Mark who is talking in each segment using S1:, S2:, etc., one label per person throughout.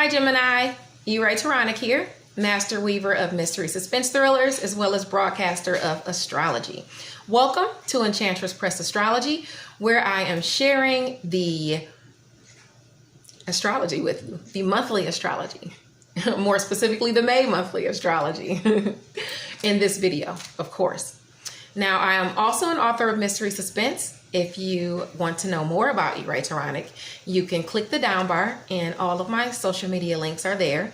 S1: Hi Gemini, Enchantress here, master weaver of mystery suspense thrillers as well as broadcaster of astrology. Welcome to Enchantress Press Astrology, where I am sharing the astrology with you, the monthly astrology, more specifically the May monthly astrology in this video, of course. Now, I am also an author of mystery suspense. If you want to know more about Enchantress, you can click the down bar and all of my social media links are there,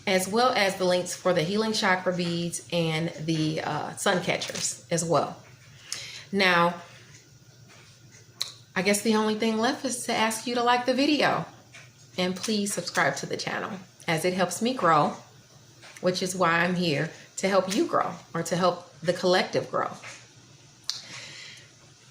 S1: as well as the links for the healing chakra beads and the sun catchers as well. Now, I guess the only thing left is to ask you to like the video and please subscribe to the channel, as it helps me grow, which is why I'm here to help you grow, or to help the collective grow.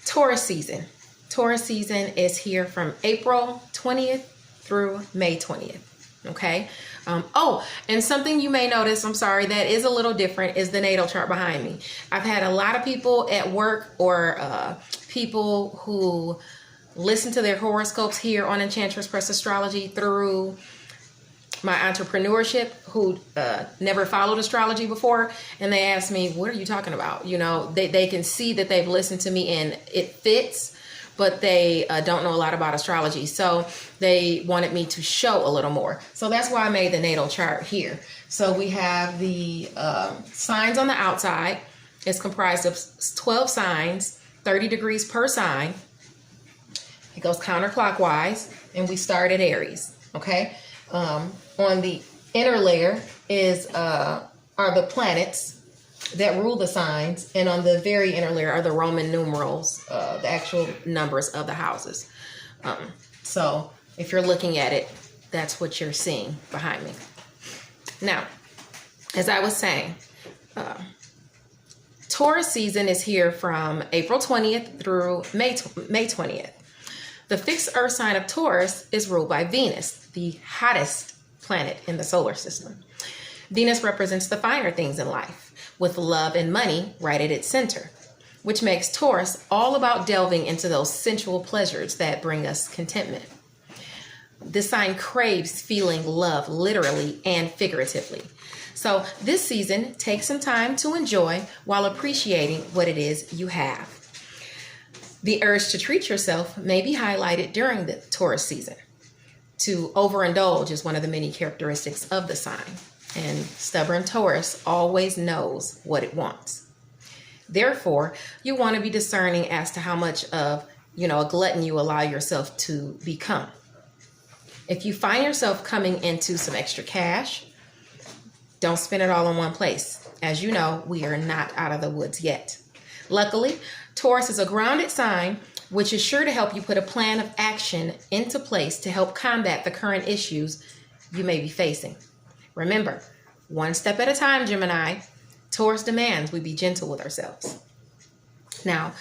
S1: Taurus season. Taurus season is here from April 20th through May 20th. Okay. Oh, and something you may notice, I'm sorry, that is a little different is the natal chart behind me. I've had a lot of people at work or people who listen to their horoscopes here on Enchantress Press Astrology through my entrepreneurship who never followed astrology before, and they asked me, what are you talking about? You know, they can see that they've listened to me and it fits, but they don't know a lot about astrology. So they wanted me to show a little more. So that's why I made the natal chart here. So we have the signs on the outside. It's comprised of 12 signs, 30 degrees per sign. It goes counterclockwise, and we start at Aries, okay? On the inner layer is are the planets that rule the signs, and on the very inner layer are the Roman numerals, the actual numbers of the houses. So if you're looking at it, that's what you're seeing behind me. Now, as I was saying, Taurus season is here from April 20th through May 20th. The fixed earth sign of Taurus is ruled by Venus, the hottest planet in the solar system. Venus represents the finer things in life, with love and money right at its center, which makes Taurus all about delving into those sensual pleasures that bring us contentment. This sign craves feeling love literally and figuratively. So this season, take some time to enjoy while appreciating what it is you have. The urge to treat yourself may be highlighted during the Taurus season. To overindulge is one of the many characteristics of the sign, and stubborn Taurus always knows what it wants. Therefore, you want to be discerning as to how much of, a glutton you allow yourself to become. If you find yourself coming into some extra cash, don't spend it all in one place. As you know, we are not out of the woods yet. Luckily, Taurus is a grounded sign, which is sure to help you put a plan of action into place to help combat the current issues you may be facing. Remember, one step at a time, Gemini. Taurus demands we be gentle with ourselves. Now,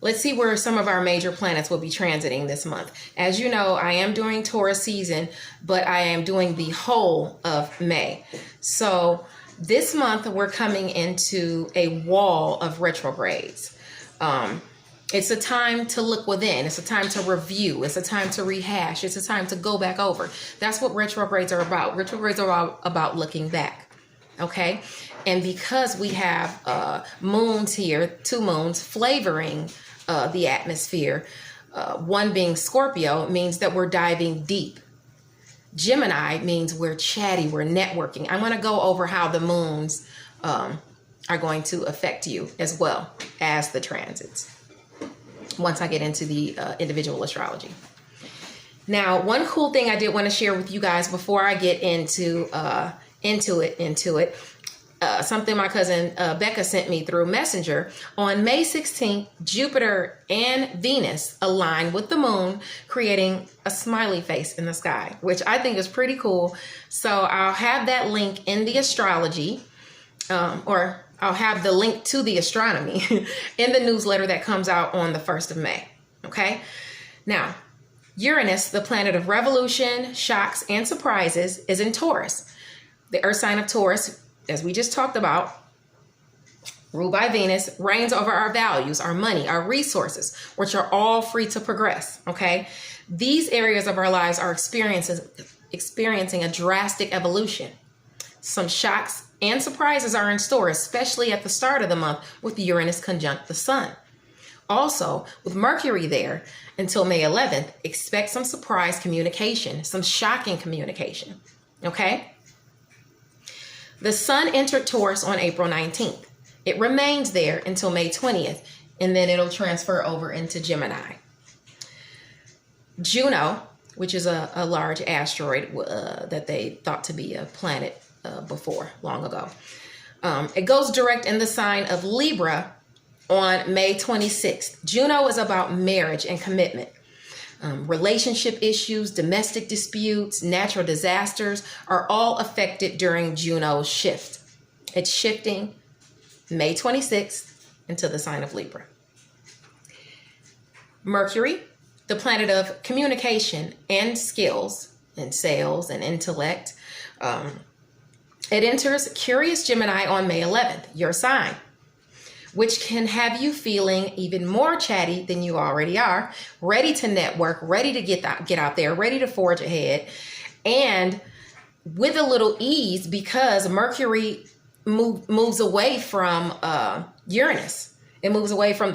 S1: let's see where some of our major planets will be transiting this month. As you know, I am doing Taurus season, but I am doing the whole of May. So this month, we're coming into a wall of retrogrades. It's a time to look within. It's a time to review. It's a time to rehash. It's a time to go back over. That's what retrogrades are about. Retrogrades are about looking back. Okay. And because we have moons here, 2 moons flavoring the atmosphere, one being Scorpio means that we're diving deep. Gemini means we're chatty, we're networking. I'm going to go over how the moons are going to affect you as well as the transits once I get into the individual astrology. Now, one cool thing I did want to share with you guys before I get into it, something my cousin Becca sent me through Messenger. On May 16th, Jupiter and Venus align with the moon, creating a smiley face in the sky, which I think is pretty cool. So I'll have that link in the astrology, or I'll have the link to the astronomy in the newsletter that comes out on the 1st of May. Okay. Now, Uranus, the planet of revolution, shocks, and surprises, is in Taurus. The earth sign of Taurus, as we just talked about, ruled by Venus, reigns over our values, our money, our resources, which are all free to progress. Okay. These areas of our lives are experiencing a drastic evolution. Some shocks and surprises are in store, especially at the start of the month with Uranus conjunct the Sun. Also, with Mercury there until May 11th, expect some surprise communication, some shocking communication. Okay? The Sun entered Taurus on April 19th. It remains there until May 20th, and then it'll transfer over into Gemini. Juno, which is a large asteroid that they thought to be a planet before, long ago. It goes direct in the sign of Libra on May 26th. Juno is about marriage and commitment. Relationship issues, domestic disputes, natural disasters are all affected during Juno's shift. It's shifting May 26th into the sign of Libra. Mercury, the planet of communication and skills and sales and intellect, it enters Curious Gemini on May 11th, your sign, which can have you feeling even more chatty than you already are, ready to network, ready to get out there, ready to forge ahead, and with a little ease because Mercury moves away from Uranus. It moves away from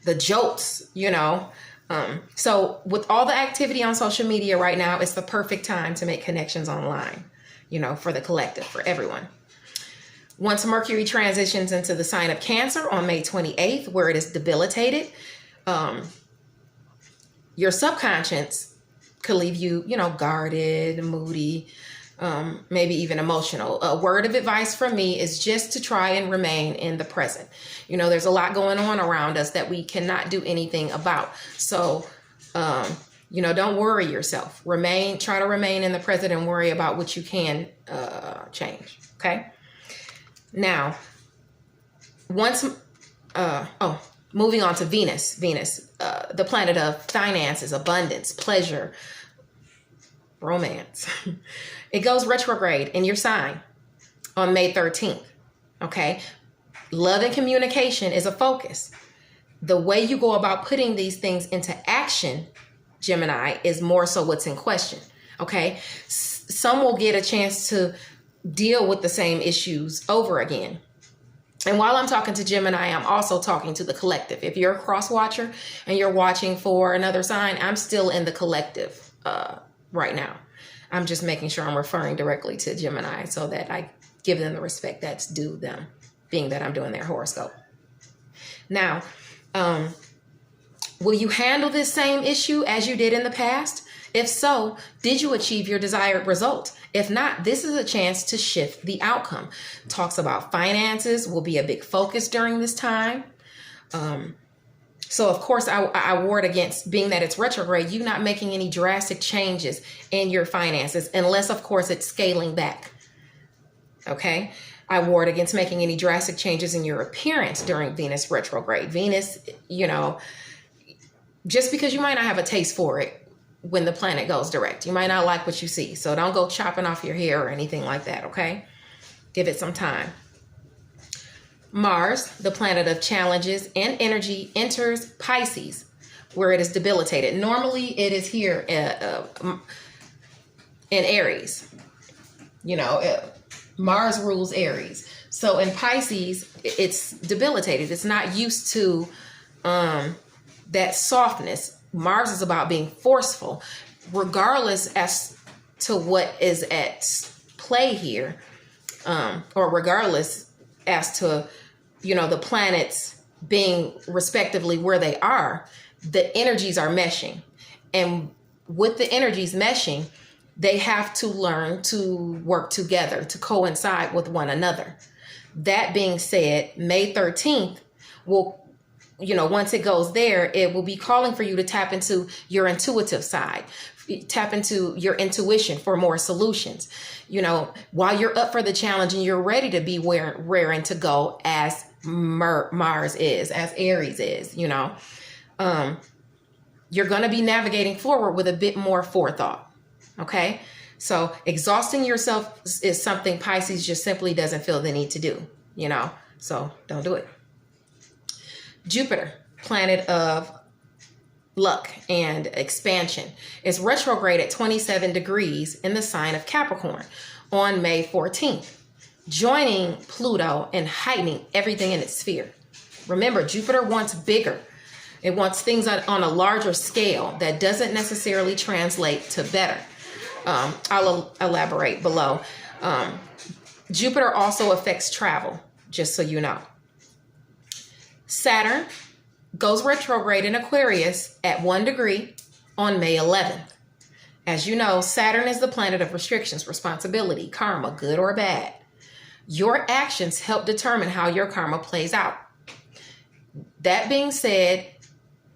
S1: the jolts, you know. So with all the activity on social media right now, it's the perfect time to make connections online, you know, for the collective, for everyone. Once Mercury transitions into the sign of Cancer on May 28th, where it is debilitated, your subconscious could leave you, you know, guarded, moody, maybe even emotional. A word of advice from me is just to try and remain in the present. You know, there's a lot going on around us that we cannot do anything about. So, you know, don't worry yourself. Try to remain in the present and worry about what you can change. Okay. Now, moving on to Venus. Venus, the planet of finances, abundance, pleasure, romance. It goes retrograde in your sign on May 13th. Okay. Love and communication is a focus. The way you go about putting these things into action, Gemini, is more so what's in question. Okay. Some will get a chance to deal with the same issues over again. And while I'm talking to Gemini, I'm also talking to the collective. If you're a cross watcher and you're watching for another sign, I'm still in the collective right now. I'm just making sure I'm referring directly to Gemini so that I give them the respect that's due them, being that I'm doing their horoscope. Now, will you handle this same issue as you did in the past? If so, did you achieve your desired result? If not, this is a chance to shift the outcome. Talks about finances will be a big focus during this time. So, of course, I ward against, being that it's retrograde, you not making any drastic changes in your finances, unless, of course, it's scaling back. Okay? I ward against making any drastic changes in your appearance during Venus retrograde. Venus, you know, just because you might not have a taste for it when the planet goes direct. You might not like what you see. So don't go chopping off your hair or anything like that, okay? Give it some time. Mars, the planet of challenges and energy, enters Pisces, where it is debilitated. Normally, it is here in Aries. You know, Mars rules Aries. So in Pisces, it's debilitated. It's not used to that softness. Mars is about being forceful, regardless as to what is at play here, or regardless as to, you know, the planets being respectively where they are, the energies are meshing. And with the energies meshing, they have to learn to work together, to coincide with one another. That being said, May 13th will, you know, once it goes there, it will be calling for you to tap into your intuitive side, tap into your intuition for more solutions. You know, while you're up for the challenge and you're ready to be raring to go as Mars is, as Aries is, you know, you're going to be navigating forward with a bit more forethought. Okay. So exhausting yourself is something Pisces just simply doesn't feel the need to do, you know, so don't do it. Jupiter, planet of luck and expansion, is retrograde at 27 degrees in the sign of Capricorn on May 14th, joining Pluto and heightening everything in its sphere. Remember, Jupiter wants bigger. It wants things on a larger scale. That doesn't necessarily translate to better. I'll elaborate below. Jupiter also affects travel, just so you know. Saturn goes retrograde in Aquarius at 1 degree on May 11th. As you know, Saturn is the planet of restrictions, responsibility, karma, good or bad. Your actions help determine how your karma plays out. That being said,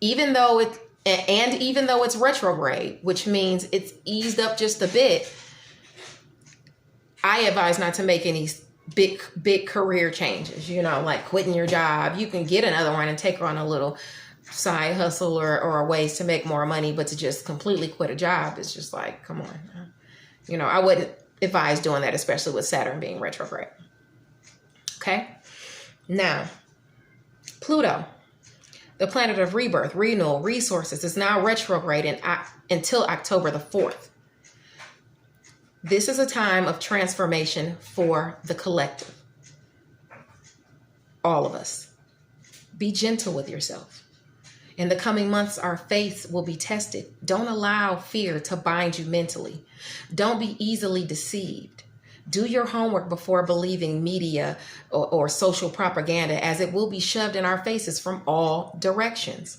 S1: even though it's retrograde, which means it's eased up just a bit, I advise not to make any big career changes, like quitting your job. You can get another one and take on a little side hustle or ways to make more money, but to just completely quit a job is just like, come on. I wouldn't advise doing that, especially with Saturn being retrograde. Okay. Now, Pluto, the planet of rebirth, renewal, resources, is now retrograde until October the 4th. This is a time of transformation for the collective. All of us. Be gentle with yourself. In the coming months, our faith will be tested. Don't allow fear to bind you mentally. Don't be easily deceived. Do your homework before believing media or social propaganda, as it will be shoved in our faces from all directions.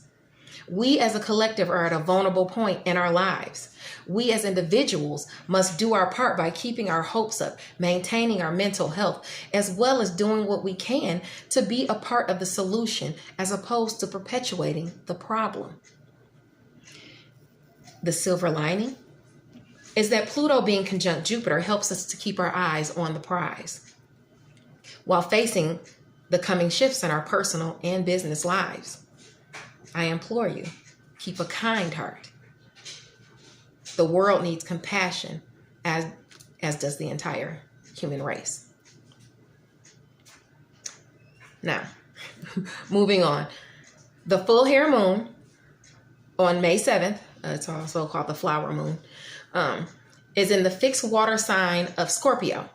S1: We as a collective are at a vulnerable point in our lives. We as individuals must do our part by keeping our hopes up, maintaining our mental health, as well as doing what we can to be a part of the solution as opposed to perpetuating the problem. The silver lining is that Pluto being conjunct Jupiter helps us to keep our eyes on the prize while facing the coming shifts in our personal and business lives. I implore you, keep a kind heart. The world needs compassion, as does the entire human race. Now, moving on. The full hair moon on May 7th, it's also called the flower moon, is in the fixed water sign of Scorpio.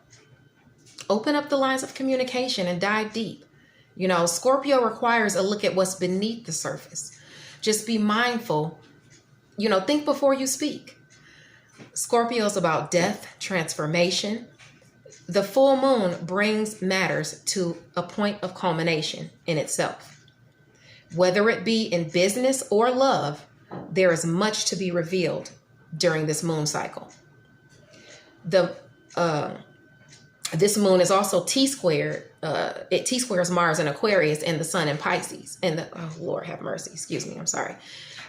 S1: Open up the lines of communication and dive deep. Scorpio requires a look at what's beneath the surface. Just be mindful, think before you speak. Scorpio is about death, transformation. The full moon brings matters to a point of culmination in itself. Whether it be in business or love, there is much to be revealed during this moon cycle. This moon is also T-squared. It T-squares Mars in Aquarius and the Sun in Pisces. Lord have mercy. Excuse me. I'm sorry.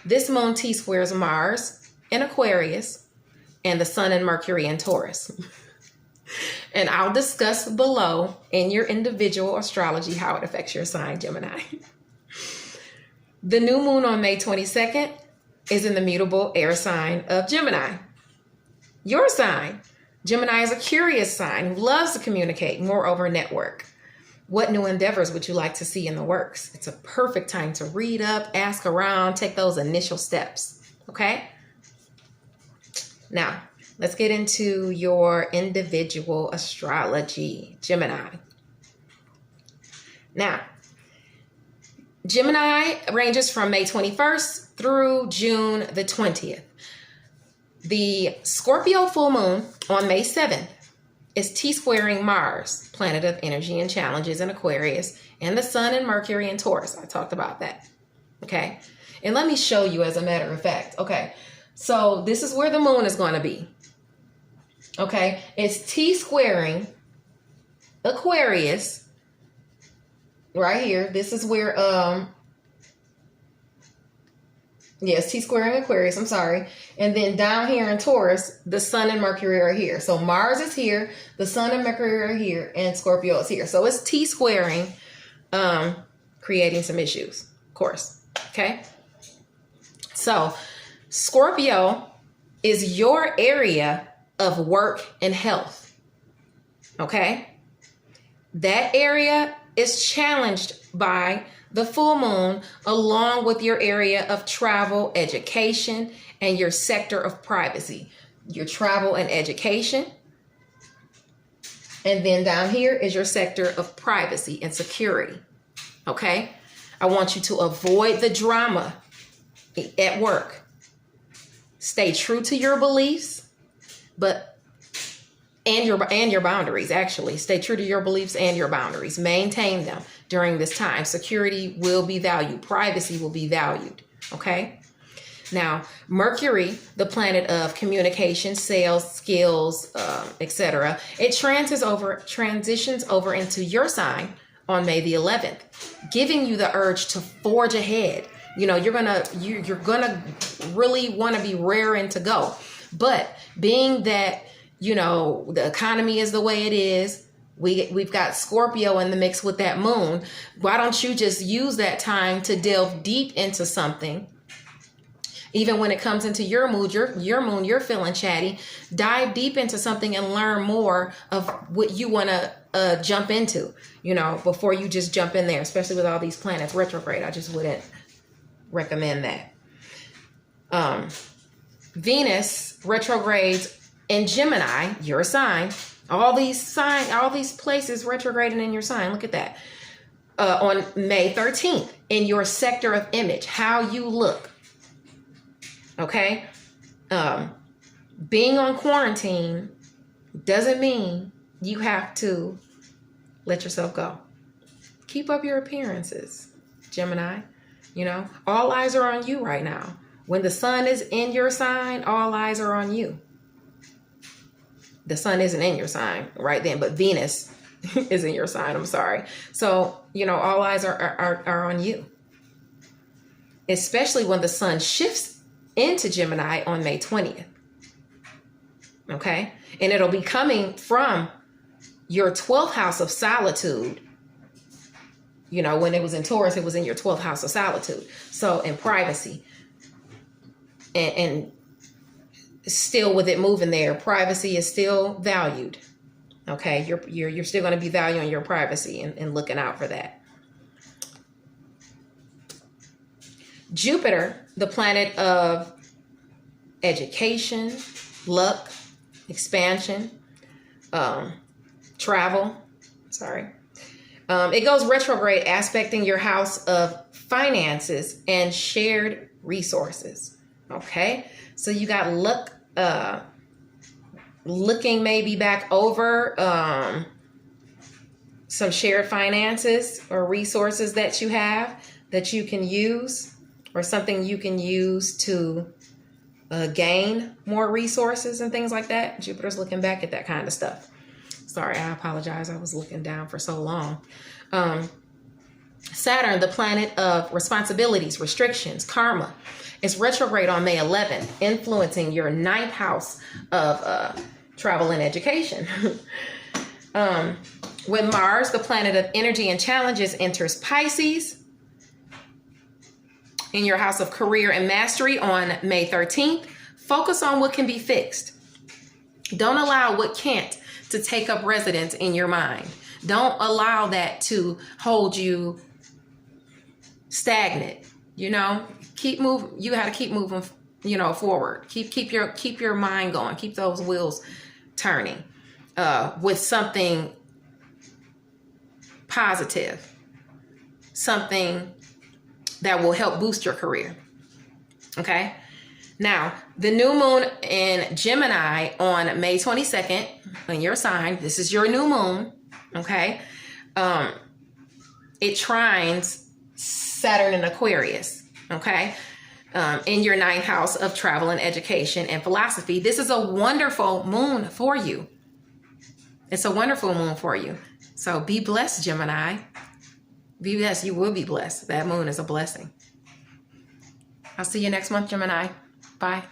S1: This moon T-squares Mars in Aquarius and the Sun and Mercury in Taurus. And I'll discuss below in your individual astrology how it affects your sign, Gemini. The new moon on May 22nd is in the mutable air sign of Gemini. Your sign. Gemini is a curious sign who loves to communicate, moreover network. What new endeavors would you like to see in the works? It's a perfect time to read up, ask around, take those initial steps. Okay? Now, let's get into your individual astrology, Gemini. Now, Gemini ranges from May 21st through June the 20th. The Scorpio full moon on May 7th is T-squaring Mars, planet of energy and challenges in Aquarius, and the Sun and Mercury in Taurus. I talked about that. Okay. And let me show you as a matter of fact. Okay. So this is where the moon is going to be. Okay. It's T-squaring Aquarius right here. This is where, yes, T-squaring Aquarius, I'm sorry. And then down here in Taurus, the Sun and Mercury are here. So Mars is here, the Sun and Mercury are here, and Scorpio is here. So it's T-squaring, creating some issues, of course. Okay? So Scorpio is your area of work and health. Okay? That area is challenged by the full moon, along with your area of travel, education, and your sector of privacy. Your travel and education. And then down here is your sector of privacy and security. Okay? I want you to avoid the drama at work. Stay true to your beliefs, and your boundaries, actually. Stay true to your beliefs and your boundaries. Maintain them during this time. Security will be valued. Privacy will be valued. Okay? Now, Mercury, the planet of communication, sales, skills, etc., it transitions over into your sign on May the 11th, giving you the urge to forge ahead. You know, you're gonna really want to be raring to go. But being that, you know, the economy is the way it is, we've got Scorpio in the mix with that moon. Why don't you just use that time to delve deep into something? Even when it comes into your mood, your moon, you're feeling chatty. Dive deep into something and learn more of what you want to jump into, you know, before you just jump in there, especially with all these planets retrograde. I just wouldn't recommend that. Venus retrogrades in Gemini, your sign. All these places retrograding in your sign. Look at that. On May 13th, in your sector of image, how you look. Okay? Being on quarantine doesn't mean you have to let yourself go. Keep up your appearances, Gemini. You know, all eyes are on you right now. When the sun is in your sign, all eyes are on you. The sun isn't in your sign right then, but Venus is in your sign. I'm sorry. So, you know, all eyes are on you. Especially when the sun shifts into Gemini on May 20th. Okay? And it'll be coming from your 12th house of solitude. You know, when it was in Taurus, it was in your 12th house of solitude. So in privacy. And still with it moving there, privacy is still valued. Okay? You're still going to be valuing your privacy and looking out for that. Jupiter, the planet of education, luck, expansion, travel. It goes retrograde, aspecting your house of finances and shared resources. Okay, so you got luck, looking maybe back over some shared finances or resources that you have that you can use, or something you can use to gain more resources and things like that. Jupiter's looking back at that kind of stuff. Sorry, I apologize. I was looking down for so long. Saturn, the planet of responsibilities, restrictions, karma, is retrograde on May 11th, influencing your 9th house of travel and education. When Mars, the planet of energy and challenges, enters Pisces, in your house of career and mastery on May 13th, focus on what can be fixed. Don't allow what can't to take up residence in your mind. Don't allow that to hold you stagnant. You know, keep moving. You got to keep moving, you know, forward. Keep your mind going. Keep those wheels turning with something positive, something that will help boost your career. Okay. Now, the new moon in Gemini on May 22nd in your sign, this is your new moon. Okay. It trines Saturn in Aquarius. Okay. In your 9th house of travel and education and philosophy. This is a wonderful moon for you. It's a wonderful moon for you. So be blessed, Gemini. Be blessed. You will be blessed. That moon is a blessing. I'll see you next month, Gemini. Bye.